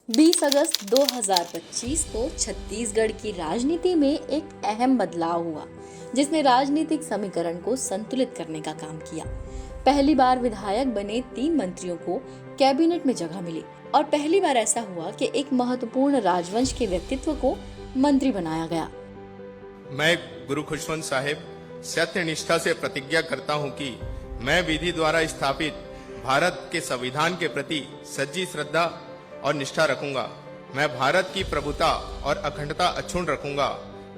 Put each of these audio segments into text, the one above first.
20 अगस्त 2025 को छत्तीसगढ़ की राजनीति में एक अहम बदलाव हुआ, जिसने राजनीतिक समीकरण को संतुलित करने का काम किया। पहली बार विधायक बने 3 मंत्रियों को कैबिनेट में जगह मिली और पहली बार ऐसा हुआ कि एक महत्वपूर्ण राजवंश के व्यक्तित्व को मंत्री बनाया गया। मैं गुरु खुशवंत साहिब सत्य निष्ठा से प्रतिज्ञा करता हूं कि मैं विधि द्वारा स्थापित भारत के संविधान के प्रति सच्ची श्रद्धा और निष्ठा रखूंगा। मैं भारत की प्रभुता और अखंडता अक्षुण्ण रखूंगा।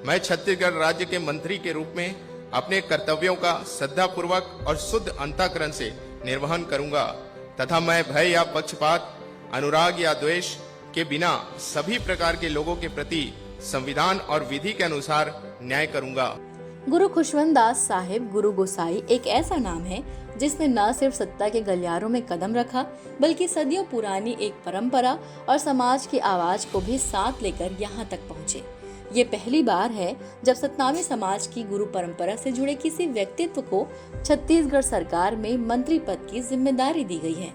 मैं छत्तीसगढ़ राज्य के मंत्री के रूप में अपने कर्तव्यों का श्रद्धापूर्वक और शुद्ध अंतःकरण से निर्वहन करूंगा तथा मैं भय या पक्षपात, अनुराग या द्वेष के बिना सभी प्रकार के लोगों के प्रति संविधान और विधि के अनुसार न्याय करूंगा। गुरु खुशवंत दास साहिब गुरु गोसाई एक ऐसा नाम है जिसने न सिर्फ सत्ता के गलियारों में कदम रखा, बल्कि सदियों पुरानी एक परंपरा और समाज की आवाज को भी साथ लेकर यहाँ तक पहुँचे। ये पहली बार है जब सतनामी समाज की गुरु परंपरा से जुड़े किसी व्यक्तित्व को छत्तीसगढ़ सरकार में मंत्री पद की जिम्मेदारी दी गई है।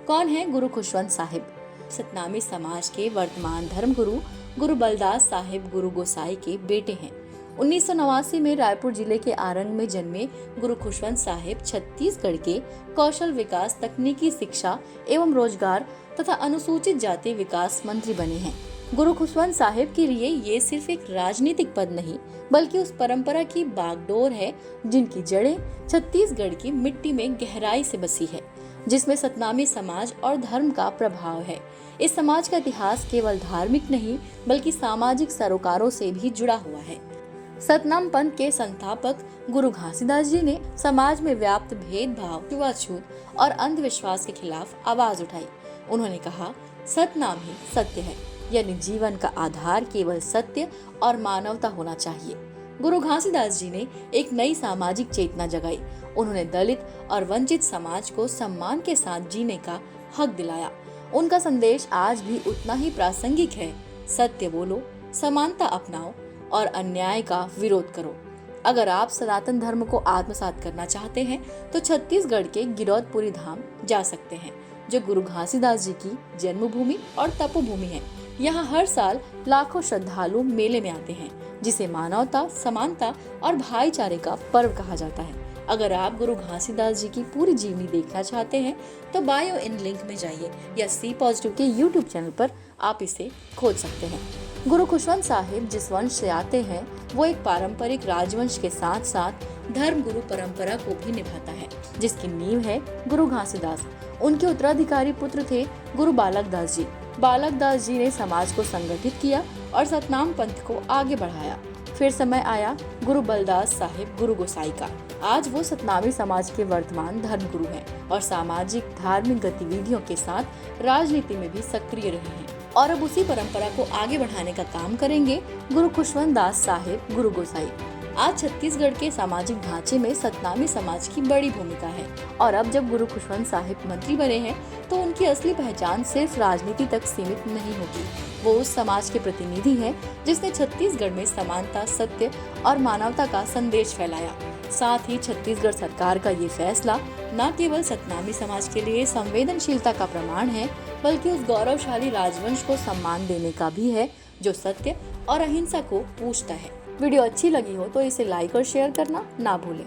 कौन है गुरु खुशवंत साहिब? सतनामी समाज के वर्तमान धर्मगुरु गुरु बलदास साहिब गुरु गोसाई के बेटे हैं। 1989 में रायपुर जिले के आरंग में जन्मे गुरु खुशवंत साहिब छत्तीसगढ़ के कौशल विकास, तकनीकी शिक्षा एवं रोजगार तथा अनुसूचित जाति विकास मंत्री बने हैं। गुरु खुशवंत साहिब के लिए ये सिर्फ एक राजनीतिक पद नहीं, बल्कि उस परंपरा की बागडोर है जिनकी जड़ें छत्तीसगढ़ की मिट्टी में गहराई से बसी है, जिसमें सतनामी समाज और धर्म का प्रभाव है। इस समाज का इतिहास केवल धार्मिक नहीं, बल्कि सामाजिक सरोकारों से भी जुड़ा हुआ है। सतनाम पंथ के संस्थापक गुरु घासीदास जी ने समाज में व्याप्त भेदभाव, छुआछूत और अंधविश्वास के खिलाफ आवाज उठाई। उन्होंने कहा, सतनाम ही सत्य है, यानी जीवन का आधार केवल सत्य और मानवता होना चाहिए। गुरु घासीदास जी ने एक नई सामाजिक चेतना जगाई। उन्होंने दलित और वंचित समाज को सम्मान के साथ जीने का हक दिलाया। उनका संदेश आज भी उतना ही प्रासंगिक है। सत्य बोलो, समानता अपनाओ और अन्याय का विरोध करो। अगर आप सनातन धर्म को आत्मसात करना चाहते हैं तो छत्तीसगढ़ के गिरौदपुरी धाम जा सकते हैं, जो गुरु घासीदास जी की जन्मभूमि और तपोभूमि है। यहाँ हर साल लाखों श्रद्धालु मेले में आते हैं, जिसे मानवता, समानता और भाईचारे का पर्व कहा जाता है। अगर आप गुरु घासीदास जी की पूरी जीवनी देखना चाहते हैं तो बायो इन लिंक में जाइए या सी पॉजिटिव के यूट्यूब चैनल पर आप इसे खोज सकते हैं। गुरु खुशवंत साहिब जिस वंश से आते हैं वो एक पारंपरिक राजवंश के साथ साथ धर्म गुरु परंपरा को भी निभाता है, जिसकी नींव है गुरु घासीदास। उनके उत्तराधिकारी पुत्र थे गुरु बालक दास जी। बालक दास जी ने समाज को संगठित किया और सतनाम पंथ को आगे बढ़ाया। फिर समय आया गुरु बलदास साहिब गुरु गोसाई का। आज वो सतनामी समाज के वर्तमान धर्मगुरु हैं और सामाजिक धार्मिक गतिविधियों के साथ राजनीति में भी सक्रिय रहे हैं और अब उसी परंपरा को आगे बढ़ाने का काम करेंगे गुरु खुशवंत दास साहिब गुरु गोसाई। आज छत्तीसगढ़ के सामाजिक ढांचे में सतनामी समाज की बड़ी भूमिका है और अब जब गुरु खुशवंत साहिब मंत्री बने हैं तो उनकी असली पहचान सिर्फ राजनीति तक सीमित नहीं होगी। वो उस समाज के प्रतिनिधि हैं जिसने छत्तीसगढ़ में समानता, सत्य और मानवता का संदेश फैलाया। साथ ही छत्तीसगढ़ सरकार का ये फैसला न केवल सतनामी समाज के लिए संवेदनशीलता का प्रमाण है, बल्कि उस गौरवशाली राजवंश को सम्मान देने का भी है जो सत्य और अहिंसा को पूजता है। वीडियो अच्छी लगी हो तो इसे लाइक और शेयर करना ना भूलें।